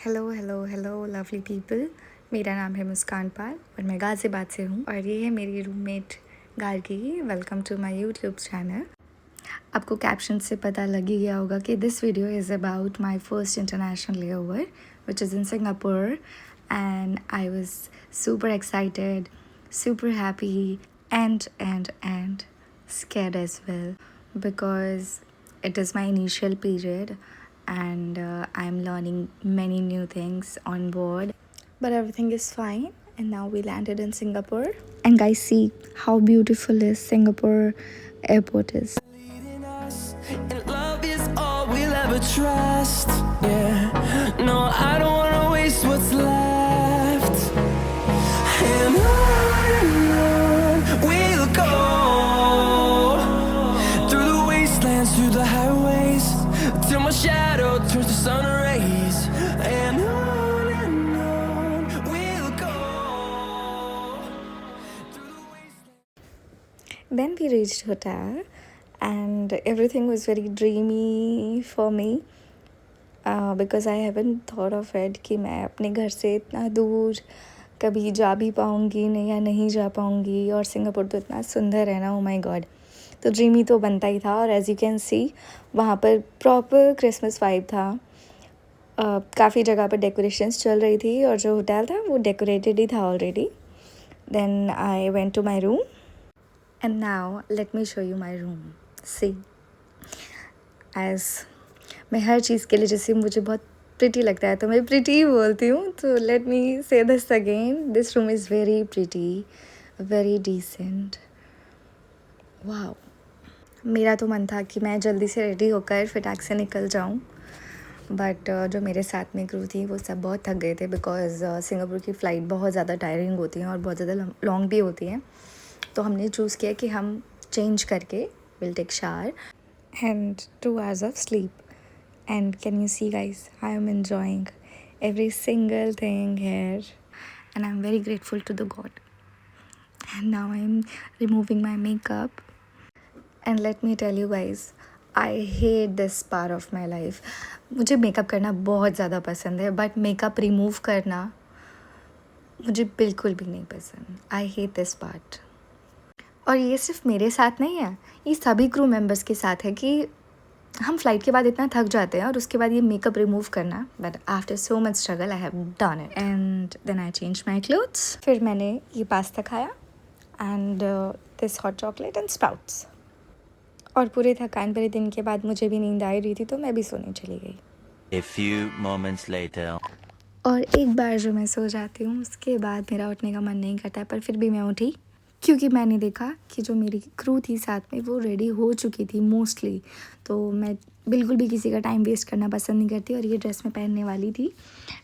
Hello lovely people. मेरा नाम है मुस्कान पाल और मैं गाज़ियाबाद से हूँ और ये है मेरी roommate Gargi. Welcome to my YouTube channel. आपको कैप्शन से पता लग ही गया होगा कि this video is about my first international layover which is in Singapore and I was super excited, super happy and scared as well because it is my initial period and I'm learning many new things on board, but everything is fine. And now we landed in Singapore, and guys, see how beautiful is Singapore airport is. And love is all we'll ever trust. Yeah, no, I don't wanna waste what's left. And on we'll go through the wastelands, through the highways, till my shadow turns to sun rays. And on we'll go through the wastelands. Then we reached hotel and everything was very dreamy for me because I haven't thought of it कि मैं अपने घर से इतना दूर कभी जा भी पाऊँगी नहीं या नहीं जा पाऊँगी, और सिंगापुर तो इतना सुंदर है ना, ओ माय गॉड। तो ड्रीमी तो बनता ही था। और एज़ यू कैन सी वहाँ पर प्रॉपर क्रिसमस वाइब था। काफ़ी जगह पर डेकोरेशंस चल रही थी और जो होटल था वो डेकोरेटेड ही था already. Then I went to my room and now let me show you my room. See as मैं हर चीज़ के लिए, जैसे मुझे बहुत प्रिटी लगता है तो मैं प्रिटी ही बोलती हूँ, तो let me say this again, this room is very pretty, very decent. वाह, मेरा तो मन था कि मैं जल्दी से रेडी होकर फटाक से निकल जाऊँ, बट जो मेरे साथ में क्रू थी वो सब बहुत थक गए थे बिकॉज सिंगापुर की फ़्लाइट बहुत ज़्यादा टायरिंग होती हैं और बहुत ज़्यादा लॉन्ग भी होती हैं। तो हमने चूज़ किया कि हम चेंज करके will take shower and 2 hours of sleep. And can you see, guys, I am enjoying every single thing here and I'm very grateful to the God. And now I'm removing my makeup, and let me tell you guys, I hate this part of my life. मुझे makeup करना बहुत ज़्यादा पसंद है but makeup remove करना मुझे बिल्कुल भी नहीं पसंद। I hate this part. और ये सिर्फ मेरे साथ नहीं है, ये सभी क्रू मेंबर्स के साथ है कि हम फ़्लाइट के बाद इतना थक जाते हैं और उसके बाद ये मेकअप रिमूव करना, but after so much struggle I have done it and then I change my clothes. फिर मैंने ये पास्ता खाया and this hot chocolate and sprouts, और पूरे थकान भरे दिन के बाद मुझे भी नींद आ रही थी तो मैं भी सोने चली गई। A few moments later. और एक बार जो मैं सो जाती हूँ उसके बाद मेरा उठने का मन नहीं करता, पर फिर भी मैं उठी क्योंकि मैंने देखा कि जो मेरी क्रू थी साथ में वो रेडी हो चुकी थी मोस्टली। तो मैं बिल्कुल भी किसी का टाइम वेस्ट करना पसंद नहीं करती और ये ड्रेस मैं पहनने वाली थी।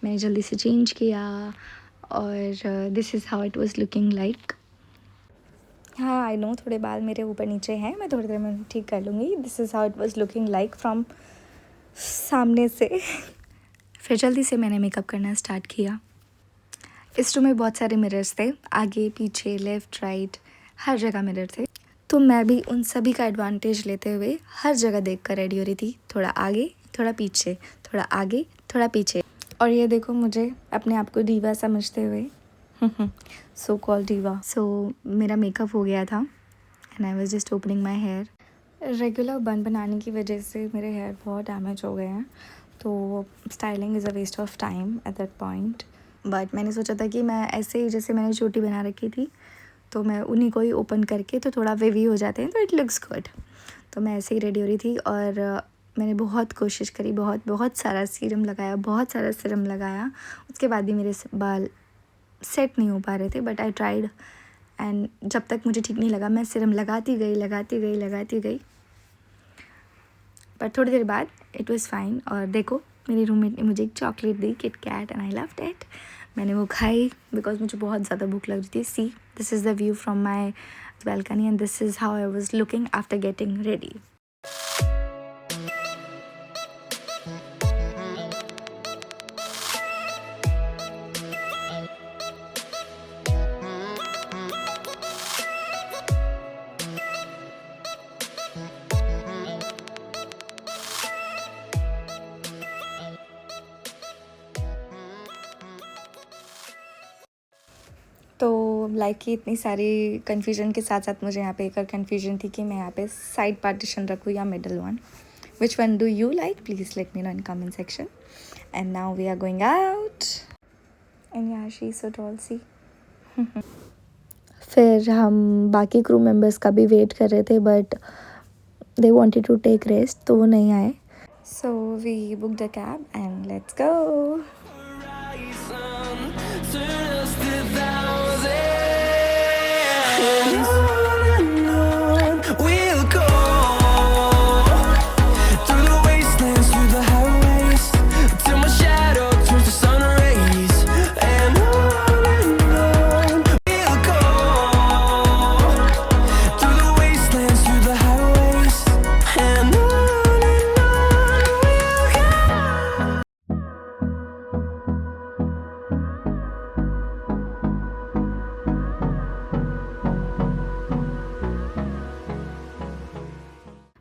मैंने जल्दी से चेंज किया और this is how it was looking like. हाँ, आई नो थोड़े बाल मेरे ऊपर नीचे हैं, मैं थोड़ी देर में ठीक कर लूँगी। This is how it was looking like from सामने से। फिर जल्दी से मैंने मेकअप करना स्टार्ट किया। इस रूम में बहुत सारे मिरर्स थे, आगे पीछे लेफ़्ट राइट हर जगह मिरर थे। तो मैं भी उन सभी का एडवांटेज लेते हुए हर जगह देख कर रेडी हो रही थी, थोड़ा आगे थोड़ा पीछे, थोड़ा आगे थोड़ा पीछे। और ये देखो मुझे अपने आप को डीवा समझते हुए, सो कॉल्ड डीवा। सो मेरा मेकअप हो गया था and I was just opening my hair. Regular bun बनाने की वजह से मेरे हेयर बहुत डैमेज हो गए हैं, तो styling is a waste of time at that point. But मैंने सोचा था कि मैं ऐसे ही, जैसे मैंने चोटी बना रखी थी तो मैं उन्हीं को ही ओपन करके तो थोड़ा वेवी हो जाते हैं तो इट लुक्स गुड। तो मैं ऐसे ही रेडी हो रही थी और मैंने बहुत कोशिश करी, बहुत सारा सीरम लगाया। उसके बाद भी मेरे बाल सेट नहीं हो पा रहे थे, बट आई ट्राइड एंड जब तक मुझे ठीक नहीं लगा मैं सीरम लगाती गई। पर थोड़ी देर बाद इट वाज फाइन। और देखो मेरी रूममेट ने मुझे एक चॉकलेट दी, Kit Kat, and I loved it. मैंने वो खाई बिकॉज मुझे बहुत ज़्यादा भूख लग रही थी। See this is the view from my balcony and this is how I was looking after getting ready. तो लाइक कि इतनी सारी कन्फ्यूजन के साथ साथ मुझे यहाँ पे एक और कन्फ्यूजन थी कि मैं यहाँ पे साइड पार्टीशन रखूँ या middle one. Which one do you like? Please let me know in comment section. And now we are going out. And yeah, she's so tall, see. फिर हम बाकी क्रू मेंबर्स का भी वेट कर रहे थे but they wanted to take rest, तो वो नहीं आए. So we booked a cab and let's go. Turn us to thousands. We'll go through the wastelands, through the highways, till my shadow turns to sun rays. And on we'll go through the wastelands, through the highways, and on we'll go.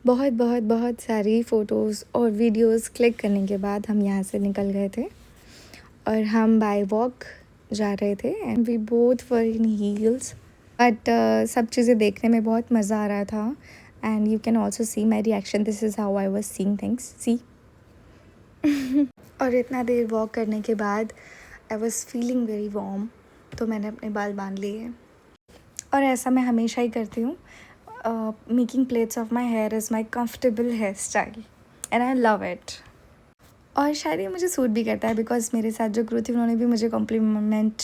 बहुत बहुत बहुत सारी photos और videos click करने के बाद हम यहाँ से निकल गए थे और हम बाय वॉक जा रहे थे and we both were in heels. But सब चीज़ें देखने में बहुत मज़ा आ रहा था and you can also see my reaction. This is how I was seeing things, see. और इतना देर वॉक करने के बाद I was feeling very warm, तो मैंने अपने बाल बांध लिए. और ऐसा मैं हमेशा ही करती हूँ. Making plaits of my hair is my comfortable hair style and I love it. और शायद ये मुझे सूट भी करता है बिकॉज मेरे साथ जो क्रू थी उन्होंने भी मुझे कॉम्प्लीमेंट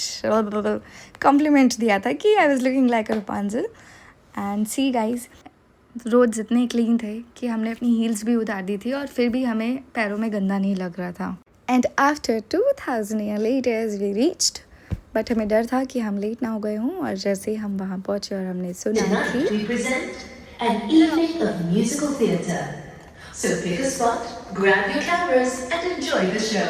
दिया था कि I was looking like a Rapunzel. And see guys, roads इतने क्लीन थे कि हमने अपनी हील्स भी उतार दी थी और फिर भी हमें पैरों में गंदा नहीं लग रहा था. And after 2000 year later we reached. But हमें डर था कि हम लेट ना हो गए हों. और जैसे ही हम वहाँ पहुँचे और हमने सुना Tonight कि we present an evening of musical theatre. So pick a spot, grab your cameras, and enjoy the show.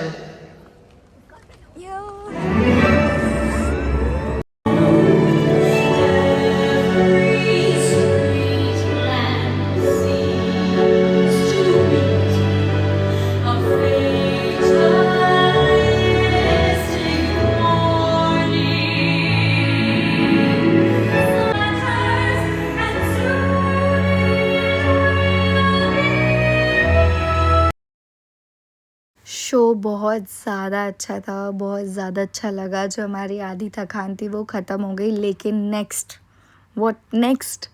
Show बहुत ज़्यादा अच्छा था, बहुत ज़्यादा अच्छा लगा. जो हमारी आधी थकान थी वो ख़त्म हो गई. लेकिन नेक्स्ट, व्हाट नेक्स्ट?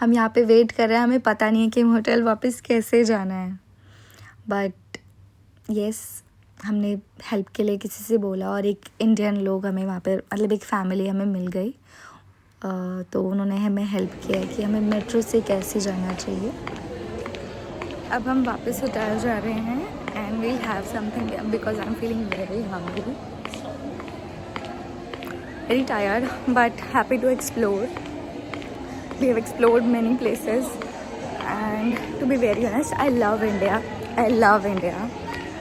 हम यहाँ पे वेट कर रहे हैं, हमें पता नहीं है कि होटल वापस कैसे जाना है. बट येस, हमने हेल्प के लिए किसी से बोला और एक इंडियन लोग हमें वहाँ पे, मतलब एक फैमिली हमें मिल गई. तो उन्होंने हमें हेल्प किया कि हमें मेट्रो से कैसे जाना चाहिए. अब हम वापस होटल जा रहे हैं and we'll have something because I'm feeling very hungry, very tired but happy to explore. We have explored many places and to be very honest, I love India.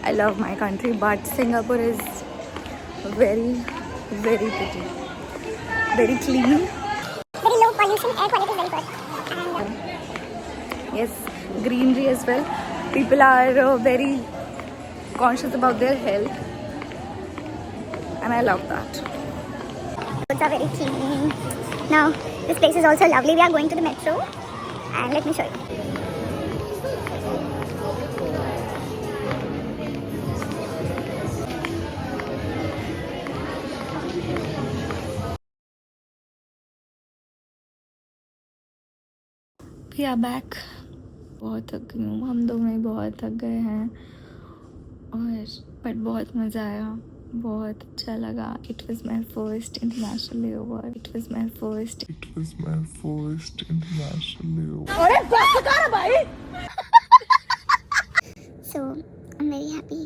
I love my country, but Singapore is very very pretty, very clean, very low pollution, air quality is very good. And yes, greenery as well. People are very conscious about their health and I love that. roads are very clean. Now this place is also lovely. We are going to the metro and let me show you. We are back. बहुत थक गई हूँ, हम दोनों ही बहुत थक गए हैं और बट बहुत मज़ा आया, बहुत अच्छा लगा. It was my first international layover. So I'm very happy.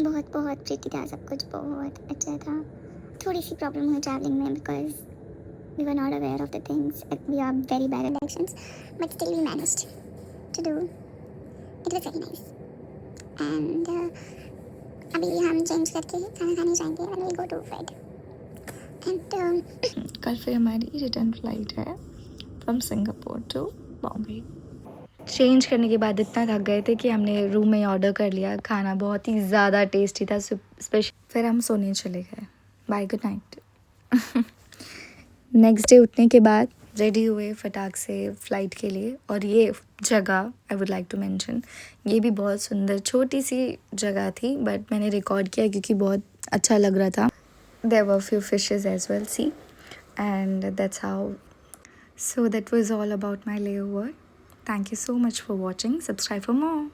बहुत बहुत प्रीति था, सब कुछ बहुत अच्छा था. थोड़ी सी प्रॉब्लम हुई ट्रैवलिंग में because we were not aware of the things. We are very bad at directions, but still we managed to do. It was very nice. And अभी हम चेंज करके खाना खाने जाएंगे and we'll go to bed. And कल फिर हमारी return flight है from Singapore to Bombay. Change करने के बाद इतना थक गए थे कि हमने रूम में ऑर्डर कर लिया. खाना बहुत ही ज़्यादा टेस्टी था, स्पेशल. फिर हम सोने चले गए. Bye, good night. Next day उठने के बाद रेडी हुए फटाक से फ़्लाइट के लिए। और ये जगह I would like to mention, ये भी बहुत सुंदर छोटी सी जगह थी, बट मैंने रिकॉर्ड किया क्योंकि बहुत अच्छा लग रहा था। There were few fishes as well, see, and that's how, so that was all about my layover. Thank you so much for watching. Subscribe for more.